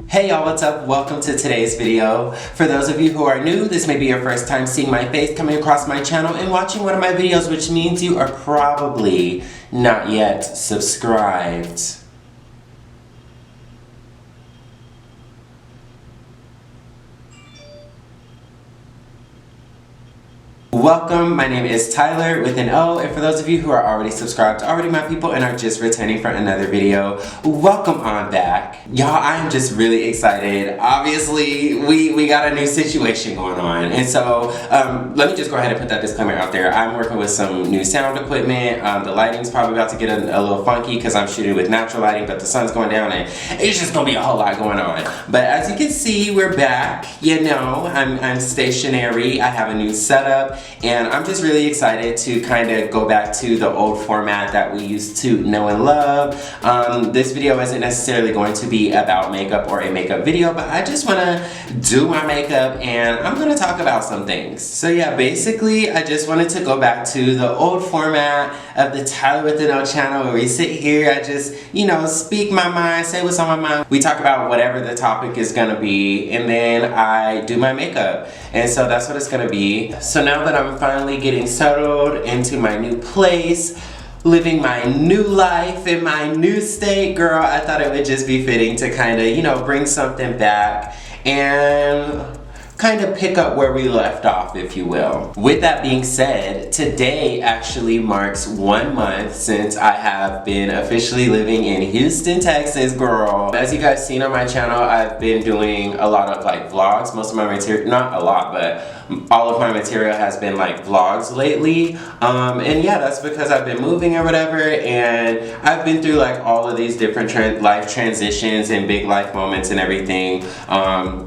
Hey y'all, what's up? Welcome to today's video. For those of you who are new, this may be your first time seeing my face coming across my channel and watching one of my videos, which means you are probably not yet subscribed. Welcome, my name is Tyler with an O, and for those of you who are already subscribed, already my people, and are just returning for another video, welcome on back. Y'all, I am just really excited. Obviously, we got a new situation going on, and so let me just go ahead and put that disclaimer out there. I'm working with some new sound equipment. The lighting's probably about to get a little funky because I'm shooting with natural lighting, but the sun's going down and it's just gonna be a whole lot going on. But as you can see, we're back. You know, I'm stationary. I have a new setup. And I'm just really excited to kind of go back to the old format that we used to know and love. This video isn't necessarily going to be about makeup or a makeup video, but I just want to do my makeup and I'm going to talk about some things. So yeah, basically I just wanted to go back to the old format of the TylorWithAnO channel where we sit here, I just, you know, speak my mind, say what's on my mind. We talk about whatever the topic is going to be, and then I do my makeup. And so that's what it's going to be. So now that I'm finally getting settled into my new place, living my new life in my new state, girl, I thought it would just be fitting to kind of, you know, bring something back and kind of pick up where we left off, if you will. With that being said, today actually marks 1 month since I have been officially living in Houston, Texas, girl. As you guys seen on my channel, I've been doing a lot of like vlogs. Most of my material, not a lot, but all of my material has been like vlogs lately. And yeah, that's because I've been moving or whatever, and I've been through like all of these different life transitions and big life moments and everything,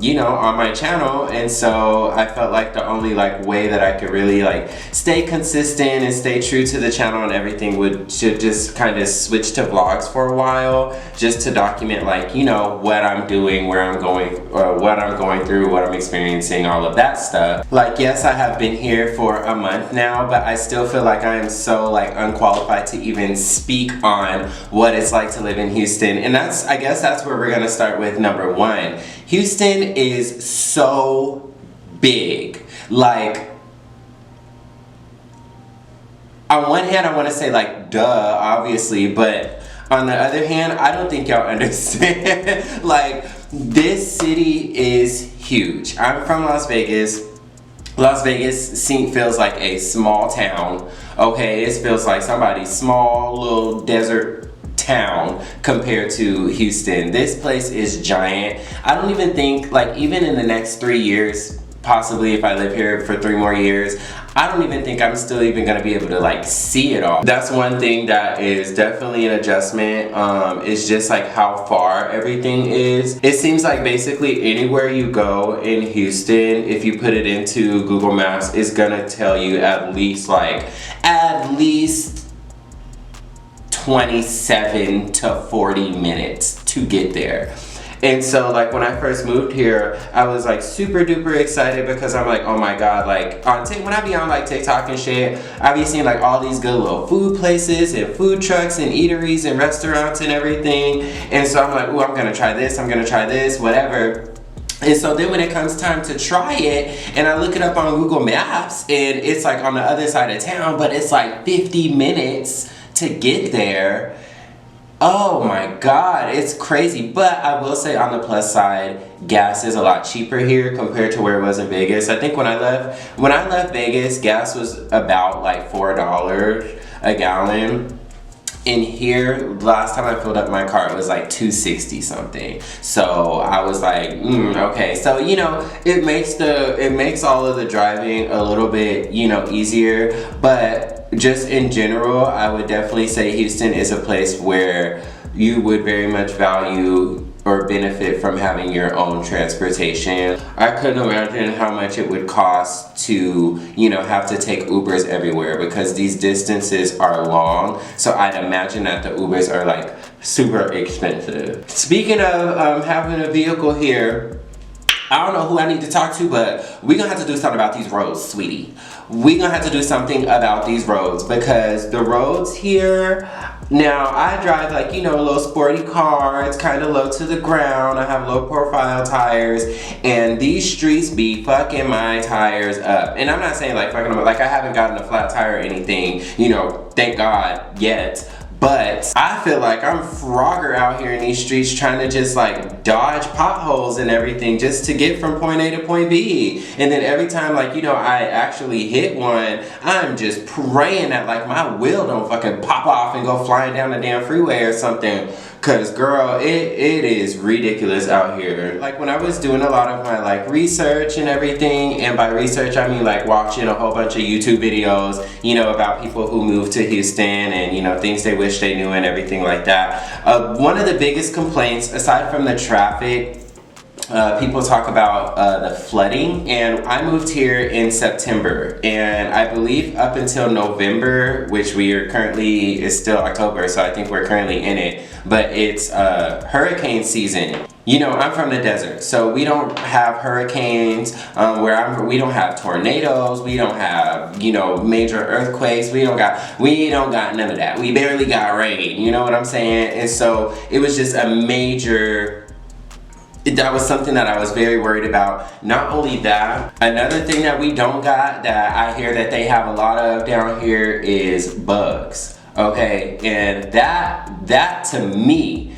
you know, on my channel. And so I felt like the only like way that I could really like stay consistent and stay true to the channel and everything should just kind of switch to vlogs for a while, just to document like, you know, what I'm doing, where I'm going, or what I'm going through, what I'm experiencing, all of that stuff. Like, yes, I have been here for a month now, but I still feel like I am so like unqualified to even speak on what it's like to live in Houston. And I guess that's where we're gonna start with number one. Houston is so big. Like, on one hand, I want to say like, duh, obviously, but on the other hand, I don't think y'all understand. Like, this city is huge. I'm from Las Vegas. Las Vegas feels like a small town. Okay, it feels like somebody's small little desert town compared to Houston. This place is giant. I don't even think, like, even in the next 3 years, possibly if I live here for 3 more years, I don't even think I'm still even gonna be able to like see it all. That's one thing that is definitely an adjustment. It's just like how far everything is. It seems like basically anywhere you go in Houston, if you put it into Google Maps, it's gonna tell you at least 27 to 40 minutes to get there. And so like when I first moved here, I was like super duper excited because I'm like, oh my god, like when I be on like TikTok and shit, I be seeing like all these good little food places and food trucks and eateries and restaurants and everything. And so I'm like, oh, I'm gonna try this, whatever. And so then when it comes time to try it, and I look it up on Google Maps, and it's like on the other side of town, but it's like 50 minutes to get there. Oh my god, it's crazy. But I will say on the plus side, gas is a lot cheaper here compared to where it was in Vegas. I think when I left Vegas, gas was about like $4 a gallon. In here, last time I filled up my car, it was like $2.60 something. So I was like, okay. So, you know, it makes all of the driving a little bit, you know, easier. But just in general, I would definitely say Houston is a place where you would very much value or benefit from having your own transportation. I couldn't imagine how much it would cost to, you know, have to take Ubers everywhere because these distances are long. So I'd imagine that the Ubers are like super expensive. Speaking of having a vehicle here, I don't know who I need to talk to, but we're gonna have to do something about these roads, sweetie. We're gonna have to do something about these roads because the roads here, now I drive like, you know, a little sporty car. It's kind of low to the ground. I have low profile tires and these streets be fucking my tires up. And I'm not saying like fucking them up, like I haven't gotten a flat tire or anything, you know, thank God yet. But I feel like I'm Frogger out here in these streets trying to just like dodge potholes and everything just to get from point A to point B. And then every time like, you know, I actually hit one, I'm just praying that like my wheel don't fucking pop off and go flying down the damn freeway or something. Cause girl, it is ridiculous out here. Like when I was doing a lot of my like research and everything, and by research I mean like watching a whole bunch of YouTube videos, you know, about people who moved to Houston and, you know, things they wish they knew and everything like that. One of the biggest complaints, aside from the traffic, people talk about the flooding, and I moved here in September, and I believe up until November, which we are currently, is still October, so I think we're currently in it, but it's hurricane season. You know, I'm from the desert, so we don't have hurricanes we don't have tornadoes, we don't have, you know, major earthquakes, we don't got none of that. We barely got rain, you know what I'm saying? And so it was just a major, that was something that I was very worried about. Not only that, another thing that we don't got that I hear that they have a lot of down here is bugs. Okay, and that to me,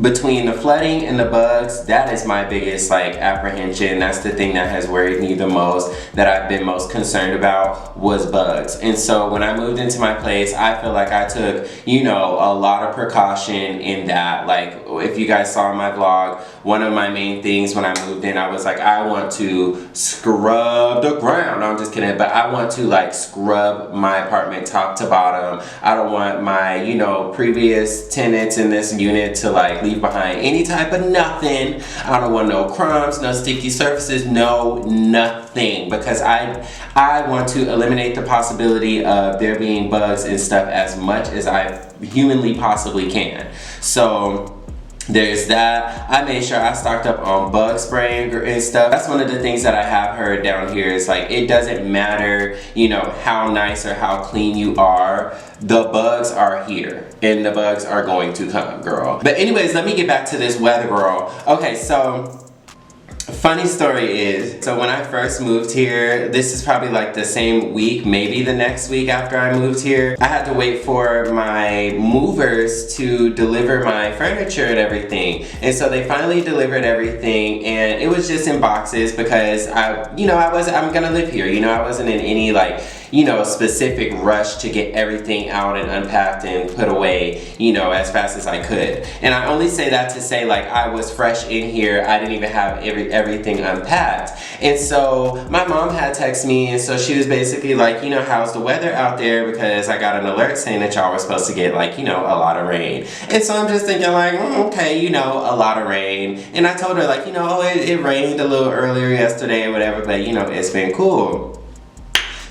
between the flooding and the bugs, that is my biggest like apprehension. That's the thing that has worried me the most, that I've been most concerned about, was bugs. And so when I moved into my place, I feel like I took, you know, a lot of precaution in that. Like if you guys saw my vlog, one of my main things when I moved in, I was like, I want to scrub the ground. No, I'm just kidding, but I want to like scrub my apartment top to bottom. I don't want my, you know, previous tenants in this unit to like leave behind any type of nothing. I don't want no crumbs, no sticky surfaces, no nothing, because I want to eliminate the possibility of there being bugs and stuff as much as I humanly possibly can. So there's that. I made sure I stocked up on bug spray and stuff. That's one of the things that I have heard down here is like, it doesn't matter, you know, how nice or how clean you are, the bugs are here and the bugs are going to come, girl. But anyways, let me get back to this weather, girl. Okay, so funny story is, so when I first moved here, this is probably like the same week, maybe the next week after I moved here, I had to wait for my movers to deliver my furniture and everything. And so they finally delivered everything, and it was just in boxes because I'm gonna live here, you know, I wasn't in any like, you know, specific rush to get everything out and unpacked and put away, you know, as fast as I could. And I only say that to say like I was fresh in here, I didn't even have everything unpacked. And so my mom had texted me, and so she was basically like, you know, how's the weather out there? Because I got an alert saying that y'all were supposed to get like, you know, a lot of rain. And so I'm just thinking like, okay, you know, a lot of rain. And I told her like, you know, it rained a little earlier yesterday or whatever, but you know, it's been cool.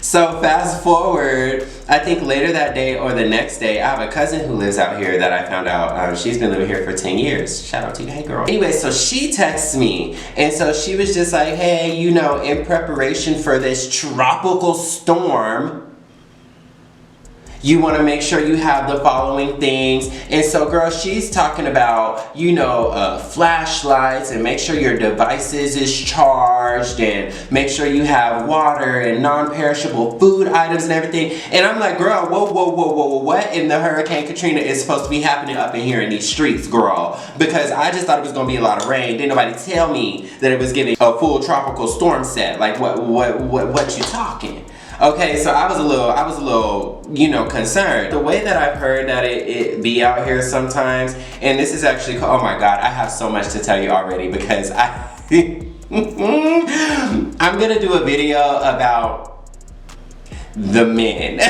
So fast forward, I think later that day or the next day, I have a cousin who lives out here that I found out, she's been living here for 10 years. Shout out to you, hey girl. Anyway, so she texts me, and so she was just like, hey, you know, in preparation for this tropical storm, you want to make sure you have the following things. And so girl, she's talking about, you know, flashlights, and make sure your devices is charged, and make sure you have water and non-perishable food items and everything. And I'm like, girl, whoa, what in the Hurricane Katrina is supposed to be happening up in here in these streets, girl? Because I just thought it was gonna be a lot of rain. Didn't nobody tell me that it was giving a full tropical storm set. Like what you talking? Okay, so I was a little, you know, concerned. The way that I've heard that it be out here sometimes, and this is actually, oh my God, I have so much to tell you already, because I'm gonna do a video about the men.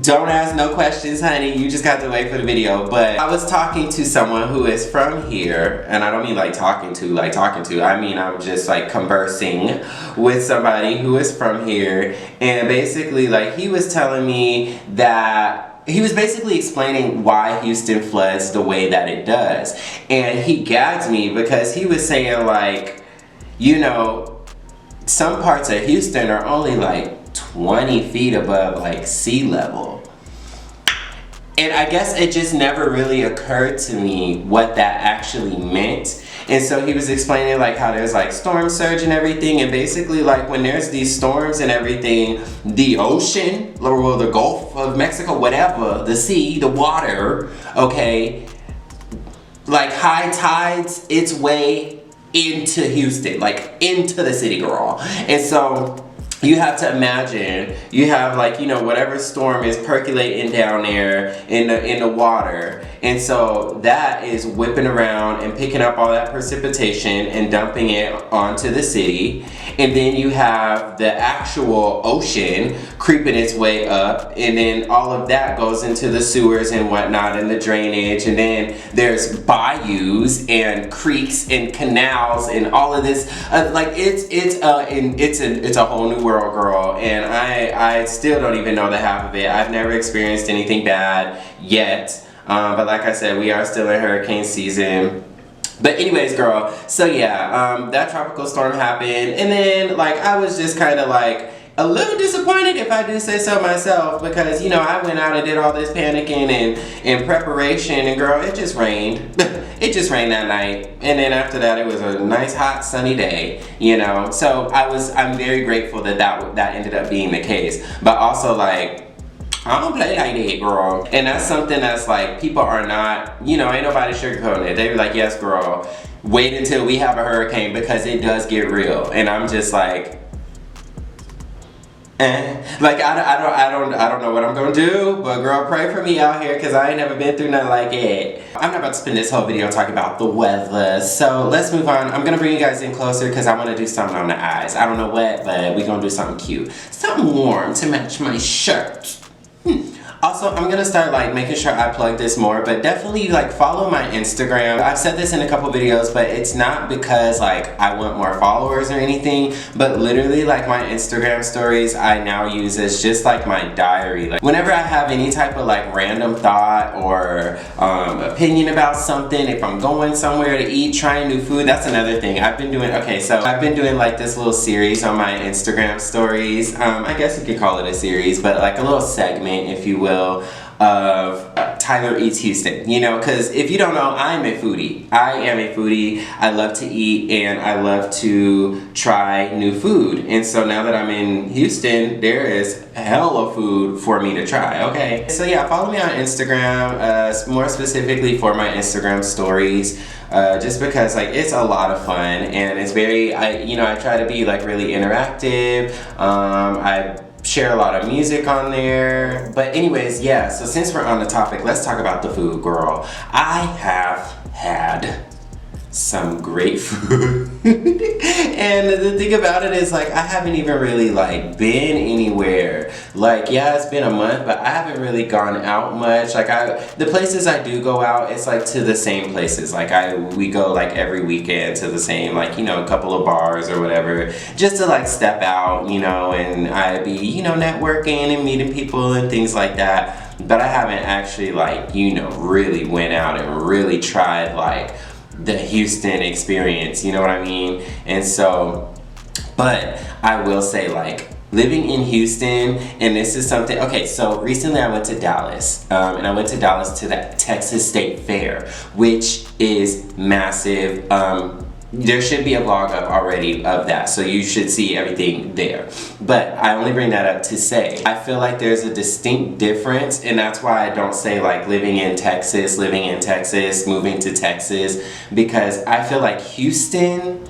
Don't ask no questions, honey. You just got to wait for the video. But I was talking to someone who is from here, and I don't mean like talking to. I mean, I'm just like conversing with somebody who is from here, and basically like he was telling me that he was basically explaining why Houston floods the way that it does. And he gagged me because he was saying like, you know, some parts of Houston are only like 20 feet above like sea level. And I guess it just never really occurred to me what that actually meant. And so he was explaining like how there's like storm surge and everything, and basically like when there's these storms and everything, the ocean, or the Gulf of Mexico, whatever, the sea, the water, okay, like high tides its way into Houston, like into the city, girl. And so you have to imagine, you have like, you know, whatever storm is percolating down there in the water, and so that is whipping around and picking up all that precipitation and dumping it onto the city. And then you have the actual ocean creeping its way up, and then all of that goes into the sewers and whatnot and the drainage, and then there's bayous and creeks and canals and all of this. Like it's a whole new world, girl, and I still don't even know the half of it. I've never experienced anything bad yet, but like I said, we are still in hurricane season. But anyways, girl, so yeah, that tropical storm happened, and then like I was just kind of like a little disappointed, if I do say so myself, because you know I went out and did all this panicking and preparation, and girl, it just rained. It just rained that night, and then after that it was a nice hot sunny day, you know. So I'm very grateful that that ended up being the case, but also like, I don't play like that, girl. And that's something that's like, people are not, you know, ain't nobody sugarcoating it. They be like, yes, girl, wait until we have a hurricane because it does get real. And I'm just like, like I don't know what I'm gonna do, but girl, pray for me out here because I ain't never been through nothing like it. I'm not about to spend this whole video talking about the weather, so let's move on. I'm gonna bring you guys in closer because I want to do something on the eyes. I don't know what, but we're gonna do something cute, something warm to match my shirt. Also, I'm gonna start like making sure I plug this more, but definitely like follow my Instagram. I've said this in a couple videos, but it's not because like I want more followers or anything, but literally like my Instagram stories I now use as just like my diary. Like whenever I have any type of like random thought or opinion about something, if I'm going somewhere to eat, trying new food, that's another thing. I've been doing like this little series on my Instagram stories. I guess you could call it a series, but like a little segment, if you will, of Tyler Eats Houston, you know, because if you don't know, I'm a foodie. I am a foodie. I love to eat and I love to try new food. And so now that I'm in Houston, there is hella food for me to try, okay? So yeah, follow me on Instagram, more specifically for my Instagram stories. Just because like it's a lot of fun and it's very, I try to be like really interactive. I share a lot of music on there. But anyways, yeah, so since we're on the topic, let's talk about the food, girl. I have had some great food. And the thing about it is like I haven't even really like been anywhere. Like yeah, it's been a month, but I haven't really gone out much. Like the places I do go out, it's like to the same places. Like we go like every weekend to the same, like, you know, a couple of bars or whatever, just to like step out, you know, and I be, you know, networking and meeting people and things like that. But I haven't actually like, you know, really went out and really tried like the Houston experience, you know what I mean? And so, but I will say like living in Houston, and this is something, okay, so recently I went to Dallas, and I went to Dallas to the Texas State Fair, which is massive. There should be a vlog up already of that, so you should see everything there. But I only bring that up to say, I feel like there's a distinct difference, and that's why I don't say like living in Texas, moving to Texas, because I feel like Houston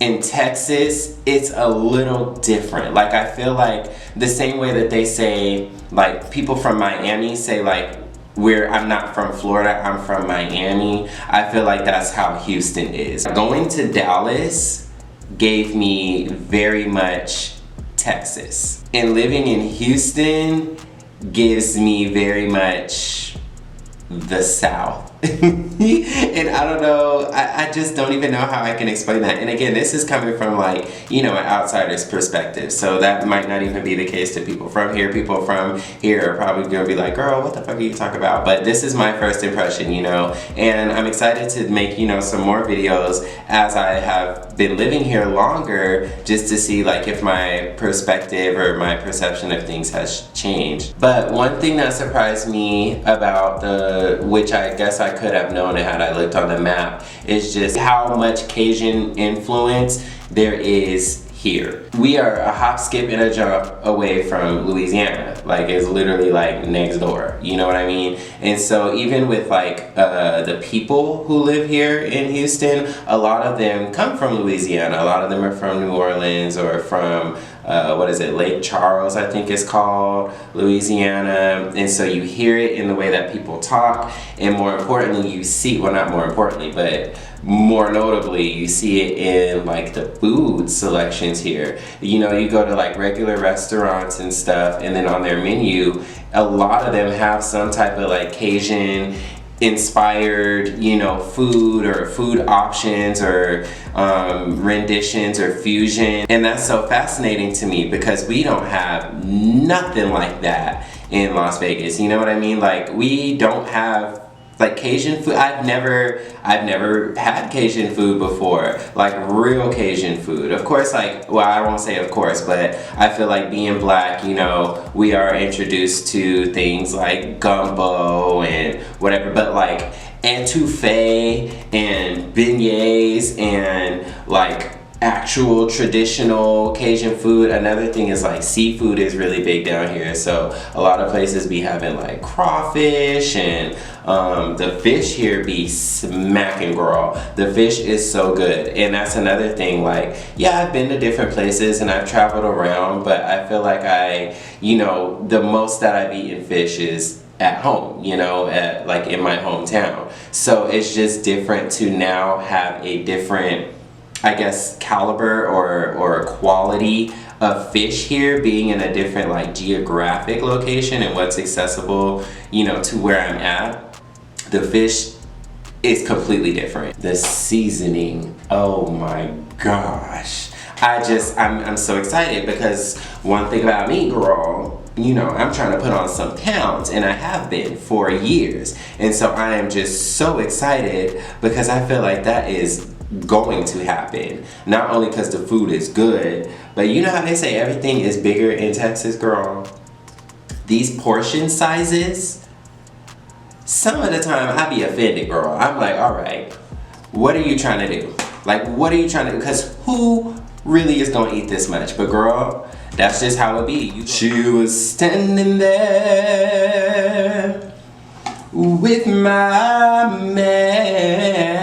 in Texas, it's a little different. Like I feel like the same way that they say, like people from Miami say like, I'm not from Florida, I'm from Miami. I feel like that's how Houston is. Going to Dallas gave me very much Texas. And living in Houston gives me very much the South. And I don't know, I just don't even know how I can explain that. And again, this is coming from like, you know, an outsider's perspective. So that might not even be the case to people from here. People from here are probably gonna be like, girl, what the fuck are you talking about? But this is my first impression, you know, and I'm excited to make, you know, some more videos as I have been living here longer, just to see like if my perspective or my perception of things has changed. But one thing that surprised me about which I guess I could have known it had I looked on the map, is just how much Cajun influence there is here. We are a hop, skip, and a jump away from Louisiana. Like, it's literally like next door, you know what I mean? And so even with like the people who live here in Houston, a lot of them come from Louisiana. A lot of them are from New Orleans or from what is it, Lake Charles, I think it's called, Louisiana. And so you hear it in the way that people talk, and more importantly, you see, well, not more importantly, but more notably, you see it in like the food selections here. You know, you go to like regular restaurants and stuff, and then on their menu, a lot of them have some type of like Cajun inspired, you know, food or food options or renditions or fusion. And that's so fascinating to me because we don't have nothing like that in Las Vegas, you know what I mean? Like, we don't have like Cajun food. I've never had Cajun food before, like real Cajun food. Of course, like, well, I won't say of course, but I feel like being black, you know, we are introduced to things like gumbo and whatever, but like etouffee and beignets and like actual traditional Cajun food. Another thing is like seafood is really big down here, so a lot of places be having like crawfish, and the fish here be smacking, girl. The fish is so good. And that's another thing, like, yeah, I've been to different places and I've traveled around, but I feel like you know, the most that I've eaten fish is at home, you know, like in my hometown. So it's just different to now have a different, I guess, caliber or quality of fish here, being in a different like geographic location and what's accessible, you know, to where I'm at. The fish is completely different. The seasoning, oh my gosh. I'm so excited because one thing about me, girl, you know, I'm trying to put on some pounds, and I have been for years. And so I am just so excited because I feel like that is going to happen. Not only because the food is good, but you know how they say everything is bigger in Texas, girl? These portion sizes, some of the time I be offended, girl. I'm like, all right, what are you trying to do? Like, what are you trying to do? Because who really is gonna eat this much? But girl, that's just how it be. She was standing there with my man.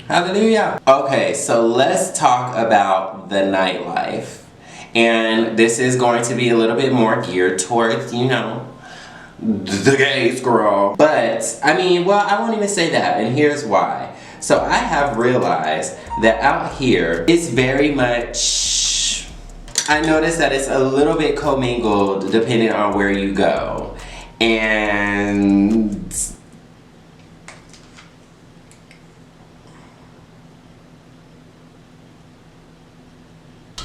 Hallelujah. Okay, so let's talk about the nightlife. And this is going to be a little bit more geared towards, you know, the gays, girl. But, I mean, well, I won't even say that, and here's why. So I have realized that out here, it's very much, I noticed that it's a little bit commingled depending on where you go. And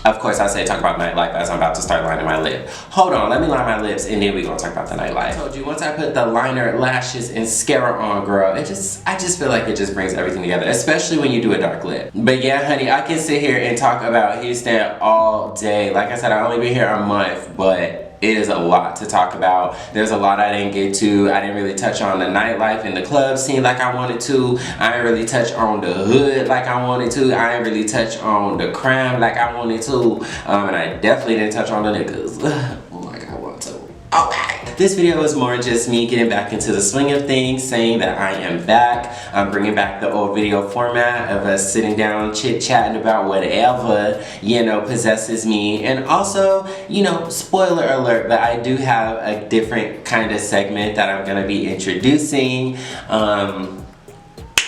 of course, I say talk about nightlife as I'm about to start lining my lip. Hold on, let me line my lips and then we're gonna talk about the nightlife. I told you, once I put the liner, lashes, and mascara on, girl, I just feel like it just brings everything together, especially when you do a dark lip. But yeah, honey, I can sit here and talk about Houston all day. Like I said, I only been here a month, but it is a lot to talk about. There's a lot I didn't get to. I didn't really touch on the nightlife and the club scene like I wanted to. I didn't really touch on the hood like I wanted to. I didn't really touch on the crime like I wanted to. And I definitely didn't touch on the niggas like I want to. Okay. This video is more just me getting back into the swing of things, saying that I am back. I'm bringing back the old video format of us sitting down, chit-chatting about whatever, you know, possesses me. And also, you know, spoiler alert, but I do have a different kind of segment that I'm gonna be introducing.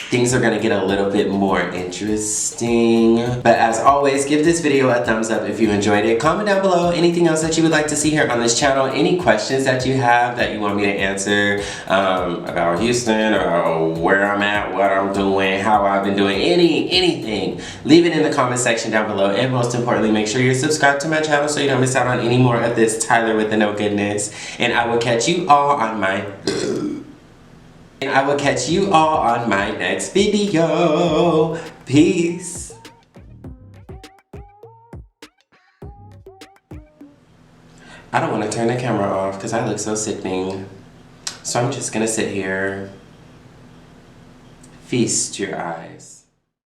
things are gonna get a little bit more interesting. But as always, give this video a thumbs up if you enjoyed it. Comment down below anything else that you would like to see here on this channel, any questions that you have that you want me to answer about Houston or where I'm at, what I'm doing, how I've been doing, anything. Leave it in the comment section down below, and most importantly, make sure you're subscribed to my channel so you don't miss out on any more of this Tyler with the No goodness. And I will catch you all on my next video. Peace. I don't want to turn the camera off because I look so sickening. So I'm just gonna sit here. Feast your eyes.